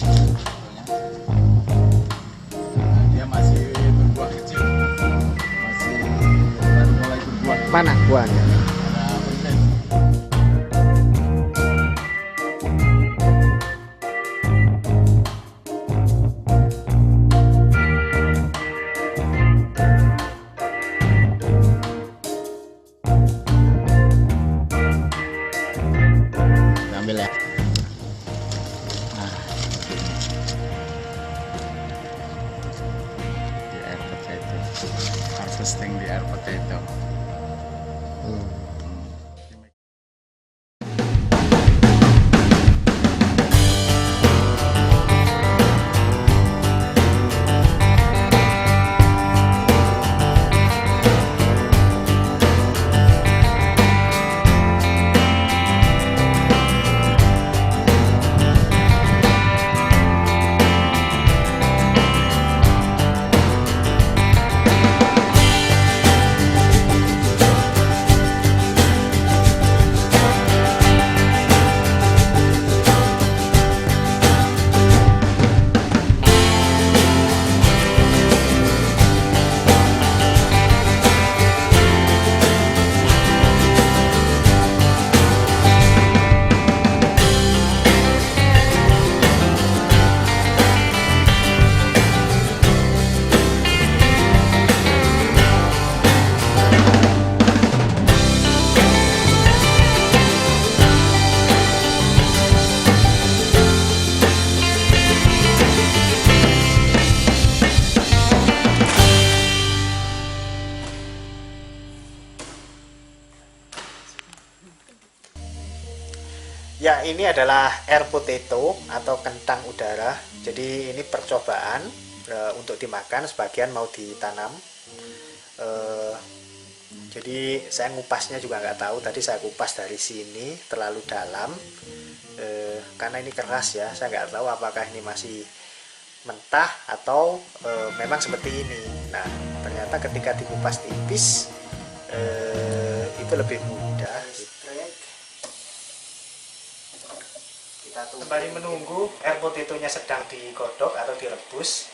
Dia masih berbuah kecil, masih baru mulai berbuah. Mana buahnya? Ada konten. Ambil ya. Nah, di air potato, harvesting di air potato. Ya, ini adalah air potato atau kentang udara. Jadi ini percobaan untuk dimakan, sebagian mau ditanam. Jadi saya ngupasnya juga nggak tahu. Tadi saya kupas dari sini terlalu dalam karena ini keras ya. Saya nggak tahu apakah ini masih mentah atau memang seperti ini. Nah, ternyata ketika dikupas tipis itu lebih mudah. Kita kembali menunggu air potatonya sedang digodok atau direbus.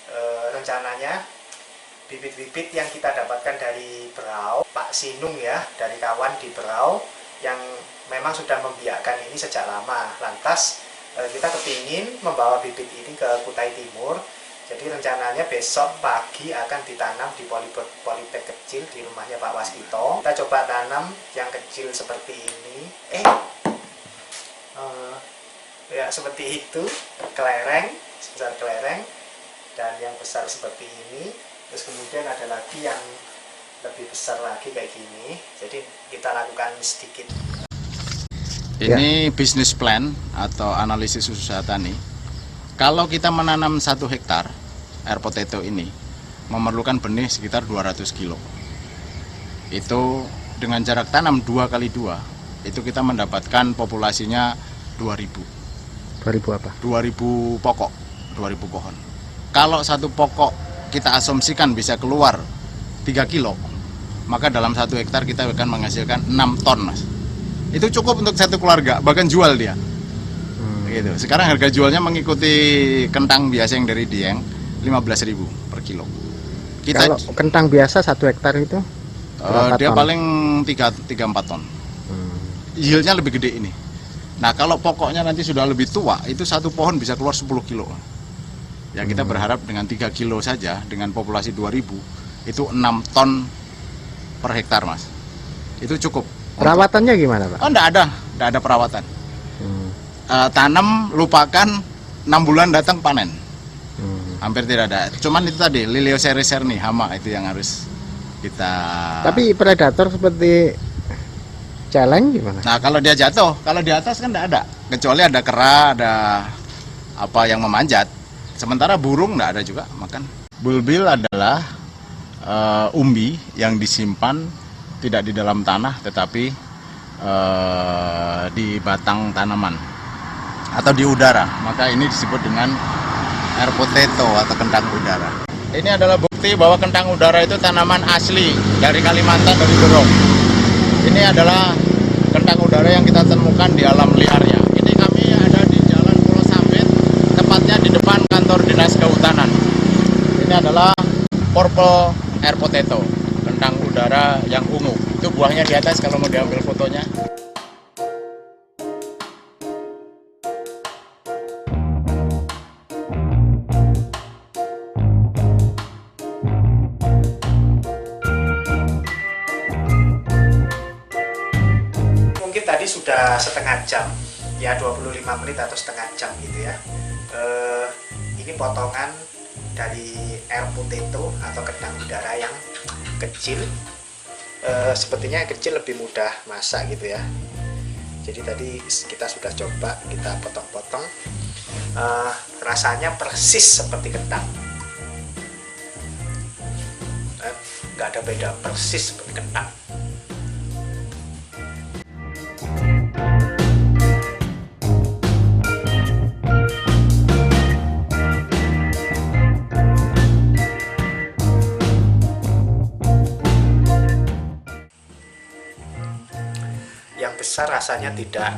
Rencananya bibit-bibit yang kita dapatkan dari Berau, Pak Sinung ya, dari kawan di Berau yang memang sudah membiakkan ini sejak lama. Lantas kita kepingin membawa bibit ini ke Kutai Timur. Jadi rencananya besok pagi akan ditanam di polybag kecil di rumahnya Pak Waskito. Kita coba tanam yang kecil seperti ini. Ya seperti itu, kelereng, sebesar kelereng, dan yang besar seperti ini. Terus kemudian ada lagi yang lebih besar lagi kayak gini. Jadi kita lakukan sedikit. Ini bisnis plan atau analisis usaha tani. Kalau kita menanam 1 hektar air potato ini memerlukan benih sekitar 200 kilo. Itu dengan jarak tanam 2 kali 2, itu kita mendapatkan populasinya 2000. 2000 apa? 2000 pokok, 2000 pohon. Kalau satu pokok kita asumsikan bisa keluar 3 kilo, maka dalam 1 hektar kita akan menghasilkan 6 ton, Mas. Itu cukup untuk satu keluarga, bahkan jual dia. Gitu. Sekarang harga jualnya mengikuti kentang biasa yang dari Dieng, 15.000 per kilo. Kalau kentang biasa 1 hektar itu dia ton? paling 3-4 ton. Yieldnya lebih gede ini. Nah, kalau pokoknya nanti sudah lebih tua, itu satu pohon bisa keluar 10 kilo. Ya, kita berharap dengan 3 kilo saja, dengan populasi 2000, itu 6 ton per hektar, Mas. Itu cukup. Perawatannya gimana, Pak? Oh, enggak ada perawatan. Tanam, lupakan, 6 bulan datang panen. Hampir tidak ada. Cuman itu tadi, Lilioseriser nih, hama itu yang harus kita... Tapi predator seperti celeng gimana? Nah, kalau dia jatuh, kalau di atas kan enggak ada. Kecuali ada kera, ada apa yang memanjat. Sementara burung enggak ada juga makan. Bulbil adalah umbi yang disimpan tidak di dalam tanah, tetapi di batang tanaman atau di udara. Maka ini disebut dengan air potato atau kentang udara. Ini adalah bukti bahwa kentang udara itu tanaman asli dari Kalimantan, dari Berau. Ini adalah kentang udara yang kita temukan di alam liarnya. Ini kami ada di Jalan Pulau Sambit, tepatnya di depan kantor dinas kehutanan. Ini adalah purple air potato, kentang udara yang ungu. Itu buahnya di atas kalau mau diambil fotonya. Mungkin tadi sudah setengah jam, ya 25 menit atau setengah jam gitu ya. Ini potongan dari air potato atau kentang udara yang kecil. Sepertinya yang kecil lebih mudah masak gitu ya. Jadi tadi kita sudah coba, kita potong-potong. Rasanya persis seperti kentang, nggak ada beda, persis seperti kentang. Yang besar rasanya tidak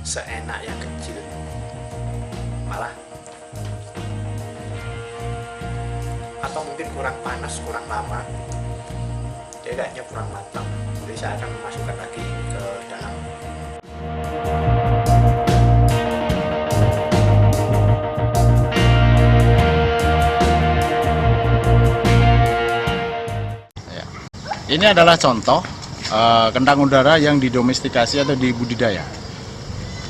seenak yang kecil, malah atau mungkin kurang panas, kurang lama, jadi kayaknya kurang matang. Jadi saya akan memasukkan lagi ke dalam. Ini adalah contoh kentang udara yang didomestikasi atau dibudidaya.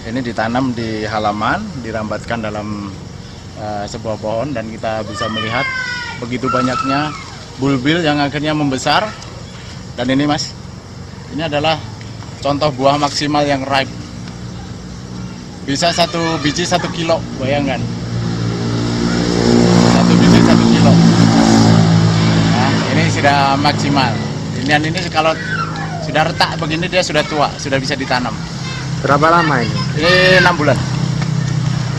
Ini ditanam di halaman, dirambatkan dalam sebuah pohon, dan kita bisa melihat begitu banyaknya bulbil yang akhirnya membesar. Dan ini mas, ini adalah contoh buah maksimal yang ripe. Bisa satu biji 1 kilo, bayangkan. Satu biji 1 kilo. Nah, ini sudah maksimal. Ini kalau sudah retak begini dia sudah tua, sudah bisa ditanam. Berapa lama ini? Ini 6 bulan.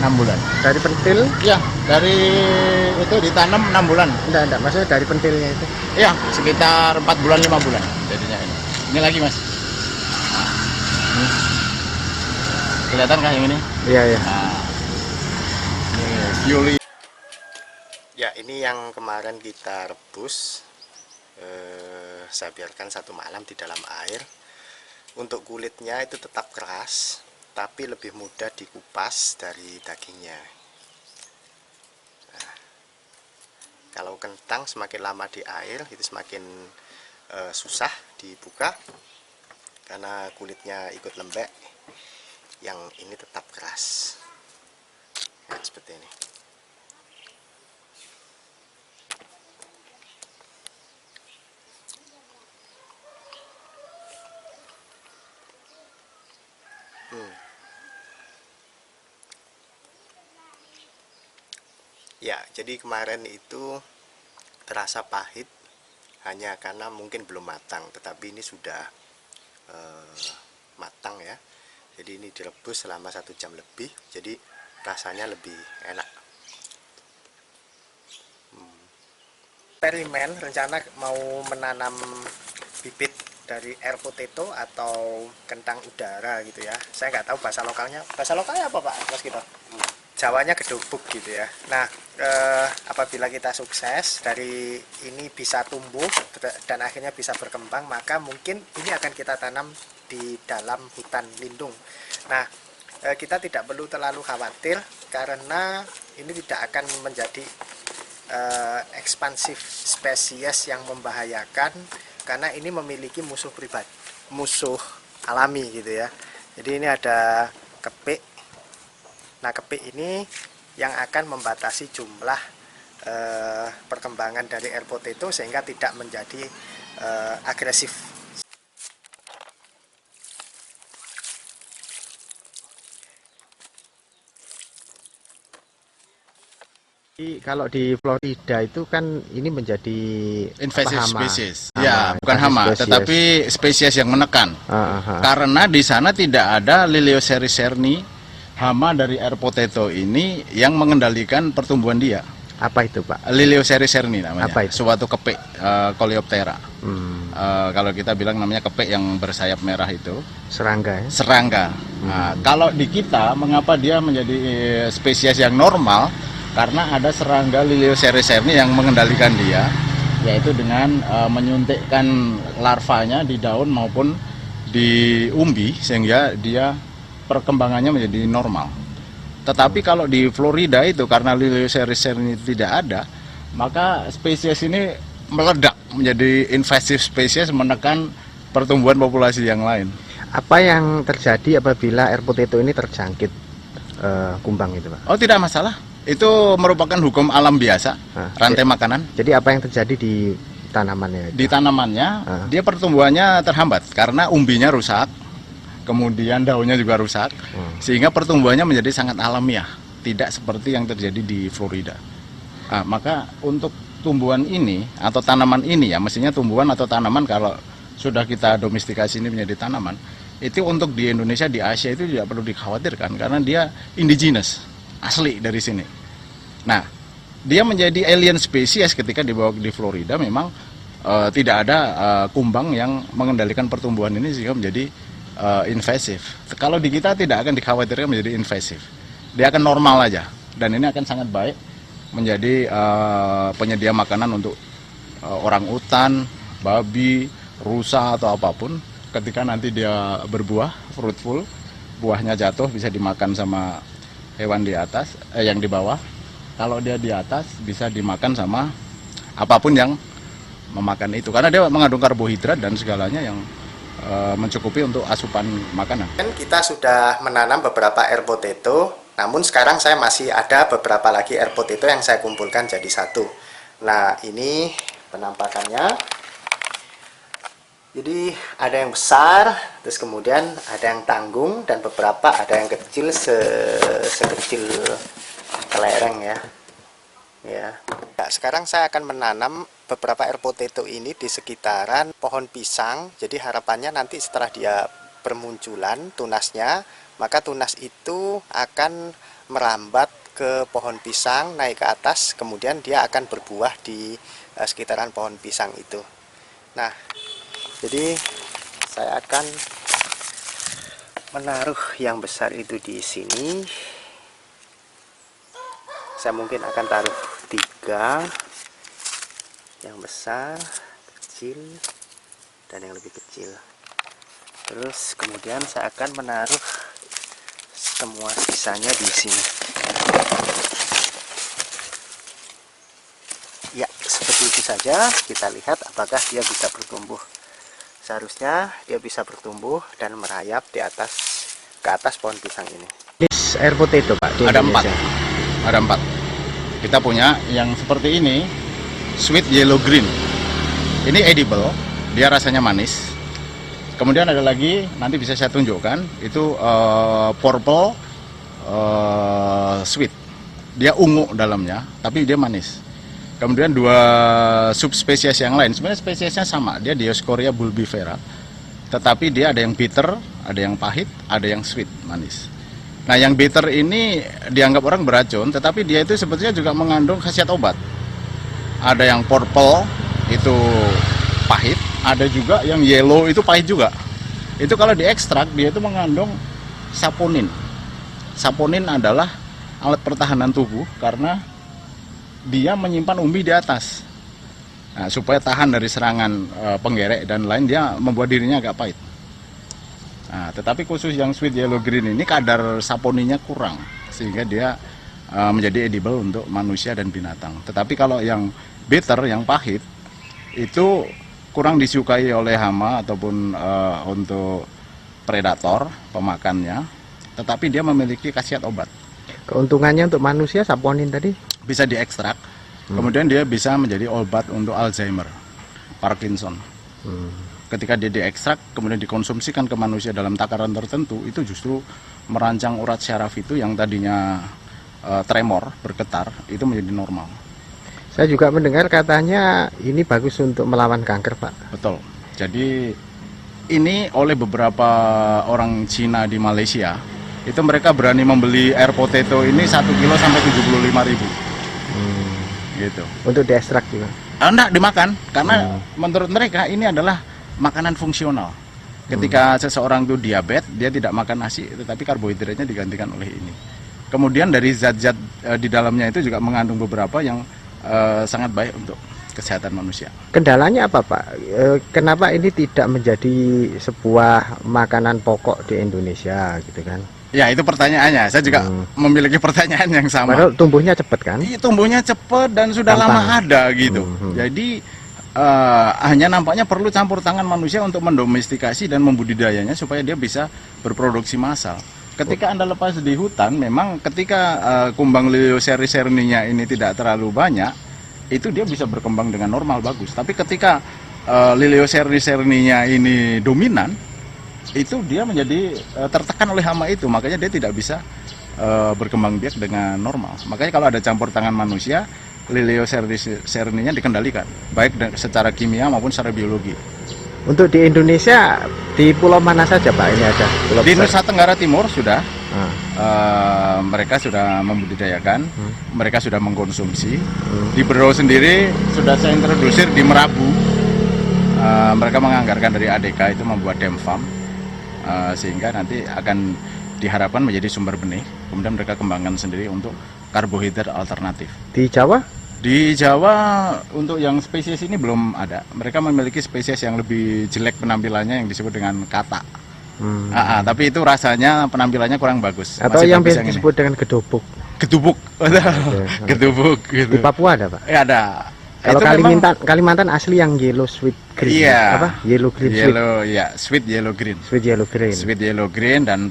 6 bulan. Dari pentil? Iya, dari itu ditanam 6 bulan. Enggak, maksudnya dari pentilnya itu. Iya, sekitar 4 bulan 5 bulan jadinya ini. Ini lagi, Mas. Nah. Kelihatan kah yang ini? Iya. Nah. Ini Yuli. Ya, ini yang kemarin kita rebus. Saya biarkan 1 malam di dalam air. Untuk kulitnya itu tetap keras, tapi lebih mudah dikupas dari dagingnya. Nah, kalau kentang semakin lama di air itu semakin susah dibuka karena kulitnya ikut lembek. Yang ini tetap keras. Nah, seperti ini. Ya, jadi kemarin itu terasa pahit hanya karena mungkin belum matang, tetapi ini sudah matang ya. Jadi ini direbus selama 1 jam lebih, jadi rasanya lebih enak. Eksperimen, rencana mau menanam bibit dari air potato atau kentang udara gitu ya. Saya nggak tahu bahasa lokalnya. Bahasa lokalnya apa Pak Mas kita? Jawanya gedubuk gitu ya. Nah, apabila kita sukses dari ini bisa tumbuh dan akhirnya bisa berkembang, maka mungkin ini akan kita tanam di dalam hutan lindung. Nah, kita tidak perlu terlalu khawatir karena ini tidak akan menjadi ekspansif spesies yang membahayakan, karena ini memiliki musuh pribadi, musuh alami gitu ya. Jadi ini ada kepik. Nah, kepik ini yang akan membatasi jumlah perkembangan dari air potato sehingga tidak menjadi agresif. Kalau di Florida itu kan ini menjadi invasive hama. species. Ya, bukan hama, spesies. tetapi spesies yang menekan. Karena di sana tidak ada Lilioseri serni, hama dari air potato ini yang mengendalikan pertumbuhan dia. Apa itu Pak? Lilioseri serni namanya. Apa itu? Suatu kepik Coleoptera. kalau kita bilang namanya kepek yang bersayap merah itu. Serangga ya? Serangga. Nah, kalau di kita, mengapa dia menjadi spesies yang normal? Karena ada serangga Lilioscerecerni yang mengendalikan dia, yaitu dengan menyuntikkan larvanya di daun maupun di umbi, sehingga dia perkembangannya menjadi normal. Tetapi kalau di Florida itu, karena Lilioscerecerni tidak ada, maka spesies ini meledak menjadi invasive spesies, menekan pertumbuhan populasi yang lain. Apa yang terjadi apabila air potato ini terjangkit kumbang itu, Pak? Oh, tidak masalah. Itu merupakan hukum alam biasa, rantai makanan. Jadi apa yang terjadi di tanamannya? Di tanamannya, dia pertumbuhannya terhambat karena umbinya rusak, kemudian daunnya juga rusak, sehingga pertumbuhannya menjadi sangat alamiah, tidak seperti yang terjadi di Florida. Nah, maka untuk tumbuhan ini atau tanaman ini ya, mestinya tumbuhan atau tanaman kalau sudah kita domestikasi ini menjadi tanaman, itu untuk di Indonesia, di Asia itu tidak perlu dikhawatirkan karena dia indigenous, asli dari sini. Nah, dia menjadi alien spesies ketika dibawa di Florida, memang tidak ada kumbang yang mengendalikan pertumbuhan ini sehingga menjadi invasif. Kalau di kita tidak akan dikhawatirkan menjadi invasif, dia akan normal aja, dan ini akan sangat baik menjadi penyedia makanan untuk orang utan, babi, rusa atau apapun. Ketika nanti dia berbuah, fruitful, buahnya jatuh bisa dimakan sama hewan di atas, yang di bawah. Kalau dia di atas bisa dimakan sama apapun yang memakan itu, karena dia mengandung karbohidrat dan segalanya yang mencukupi untuk asupan makanan. Kita sudah menanam beberapa air potato, namun sekarang saya masih ada beberapa lagi air potato yang saya kumpulkan jadi satu. Nah, ini penampakannya. Jadi ada yang besar, terus kemudian ada yang tanggung, dan beberapa ada yang kecil sekecil kelereng ya. Nah, sekarang saya akan menanam beberapa air potato ini di sekitaran pohon pisang. Jadi harapannya nanti setelah dia bermunculan tunasnya, maka tunas itu akan merambat ke pohon pisang, naik ke atas, kemudian dia akan berbuah di sekitaran pohon pisang itu. Nah, jadi saya akan menaruh yang besar itu di sini. Saya mungkin akan taruh 3, yang besar, kecil, dan yang lebih kecil. Terus kemudian saya akan menaruh semua sisanya di sini. Ya, seperti itu saja. Kita lihat apakah dia bisa bertumbuh. Seharusnya dia bisa bertumbuh dan merayap di atas, ke atas pohon pisang ini. Jenis air potato, Pak, di Ada Indonesia? 4. Ada 4. Kita punya yang seperti ini, sweet yellow green. Ini edible, dia rasanya manis. Kemudian ada lagi, nanti bisa saya tunjukkan, itu purple sweet. Dia ungu dalamnya, tapi dia manis. Kemudian 2 subspesies yang lain, sebenarnya spesiesnya sama, dia Dioscorea bulbifera. Tetapi dia ada yang bitter, ada yang pahit, ada yang sweet, manis. Nah, yang bitter ini dianggap orang beracun, tetapi dia itu sebetulnya juga mengandung khasiat obat. Ada yang purple, itu pahit, ada juga yang yellow, itu pahit juga. Itu kalau diekstrak, dia itu mengandung saponin. Saponin adalah alat pertahanan tubuh, karena dia menyimpan umbi di atas. Nah, supaya tahan dari serangan penggerek dan lain, dia membuat dirinya agak pahit. Nah, tetapi khusus yang sweet yellow green ini kadar saponinnya kurang, sehingga dia menjadi edible untuk manusia dan binatang. Tetapi kalau yang bitter, yang pahit, itu kurang disukai oleh hama ataupun untuk predator pemakannya, tetapi dia memiliki khasiat obat. Keuntungannya untuk manusia, saponin tadi? Bisa diekstrak, kemudian dia bisa menjadi obat untuk Alzheimer, Parkinson. Ketika dia diekstrak, kemudian dikonsumsikan ke manusia dalam takaran tertentu, itu justru merancang urat syaraf itu yang tadinya tremor, bergetar, itu menjadi normal. Saya juga mendengar katanya ini bagus untuk melawan kanker, Pak. Betul. Jadi ini oleh beberapa orang Cina di Malaysia, itu mereka berani membeli air potato ini 1 kilo sampai 75.000. Gitu. Untuk diekstrak juga? Enggak dimakan karena menurut mereka ini adalah makanan fungsional. Ketika seseorang itu diabetes, dia tidak makan nasi, tetapi karbohidratnya digantikan oleh ini. Kemudian dari zat-zat di dalamnya itu juga mengandung beberapa yang sangat baik untuk kesehatan manusia. Kendalanya apa Pak? Kenapa ini tidak menjadi sebuah makanan pokok di Indonesia gitu kan? Ya itu pertanyaannya. Saya juga memiliki pertanyaan yang sama. Padahal tumbuhnya cepat kan? Iya, tumbuhnya cepat dan sudah Gampang. lama ada gitu. Jadi hanya nampaknya perlu campur tangan manusia untuk mendomestikasi dan membudidayanya supaya dia bisa berproduksi massal. Ketika Anda lepas di hutan, memang ketika kumbang Lelio serni-serninya ini tidak terlalu banyak, itu dia bisa berkembang dengan normal bagus. Tapi ketika Lelio serni-serninya ini dominan, itu dia menjadi tertekan oleh hama itu, makanya dia tidak bisa berkembang biak dengan normal. Makanya kalau ada campur tangan manusia, Lelio serninya dikendalikan, baik secara kimia maupun secara biologi. Untuk di Indonesia, di pulau mana saja Pak ini ada? Pulau Di besar? Nusa Tenggara Timur sudah, mereka sudah membudidayakan, mereka sudah mengkonsumsi. Di Berau sendiri sudah saya introdusir di Merabu, mereka menganggarkan dari ADK itu membuat dam farm, sehingga nanti akan diharapkan menjadi sumber benih. Kemudian mereka kembangkan sendiri untuk karbohidrat alternatif. Di Jawa? Di Jawa untuk yang spesies ini belum ada. Mereka memiliki spesies yang lebih jelek penampilannya yang disebut dengan kata. Tapi itu rasanya penampilannya kurang bagus. Atau Masih yang bagus biasa ini. disebut dengan gedobuk? Ketubuk. Ketubuk gitu. Di Papua ada Pak? Ada. Kalau Itu memang- Kalimantan asli yang yellow sweet green. Iya. Apa? Yellow green sweet. Sweet yellow green. Sweet yellow green. Sweet yellow green dan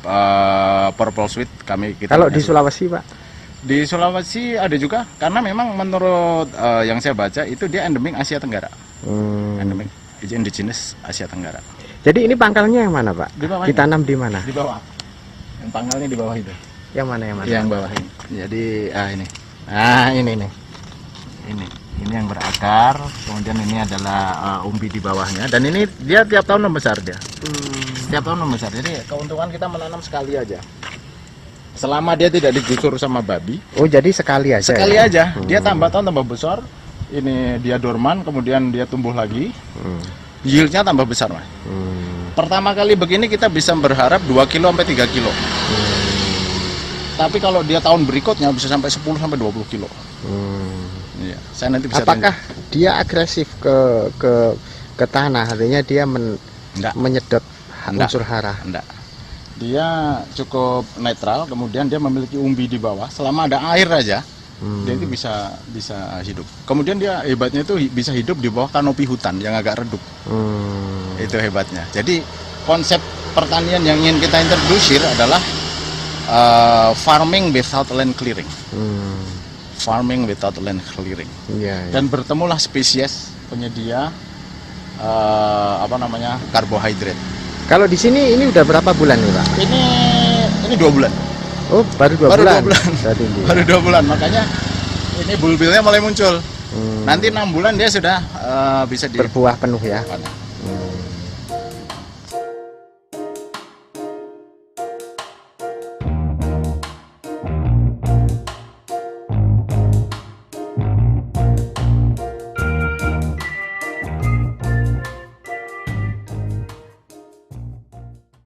purple sweet kita. Kalau di punya Sulawesi Pak? Di Sulawesi ada juga, karena memang menurut yang saya baca itu dia endemik Asia Tenggara. Endemik indigenous Asia Tenggara. Jadi ini pangkalnya yang mana Pak? Di bawah Ditanam di mana? Di bawah. Yang pangkalnya di bawah itu. Yang mana yang mana? Yang bawah ini. Jadi ini. Ini nih. Ini yang berakar, kemudian ini adalah umbi di bawahnya, dan ini dia tiap tahun membesar dia. Tiap tahun membesar. Jadi keuntungan kita menanam sekali aja. Selama dia tidak digusur sama babi. Oh jadi sekali aja. Sekali ya? aja. Dia tambah tahun tambah besar. Ini dia dorman, kemudian dia tumbuh lagi. Yieldnya tambah besar, Mas. Pertama kali begini kita bisa berharap 2 kilo sampai 3 kilo. Tapi kalau dia tahun berikutnya bisa sampai 10 sampai 20 kilo. Iya, saya nanti bisa Apakah dia agresif ke tanah? Artinya dia Enggak. menyedot Enggak. unsur hara. Enggak. Dia cukup netral, kemudian dia memiliki umbi di bawah. Selama ada air aja, dia itu bisa hidup. Kemudian dia hebatnya itu bisa hidup di bawah kanopi hutan yang agak redup. Itu hebatnya. Jadi konsep pertanian yang ingin kita introduce adalah farming without land clearing. Farming without land clearing. Iya. Dan bertemulah spesies penyedia karbohidrat. Kalau di sini ini udah berapa bulan nih Pak? Ini 2 bulan. Oh baru 2 Baru bulan. 2 bulan. Berarti ini. Baru 2 bulan, makanya ini bulbilnya mulai muncul. Nanti 6 bulan dia sudah bisa Berbuah penuh ya. di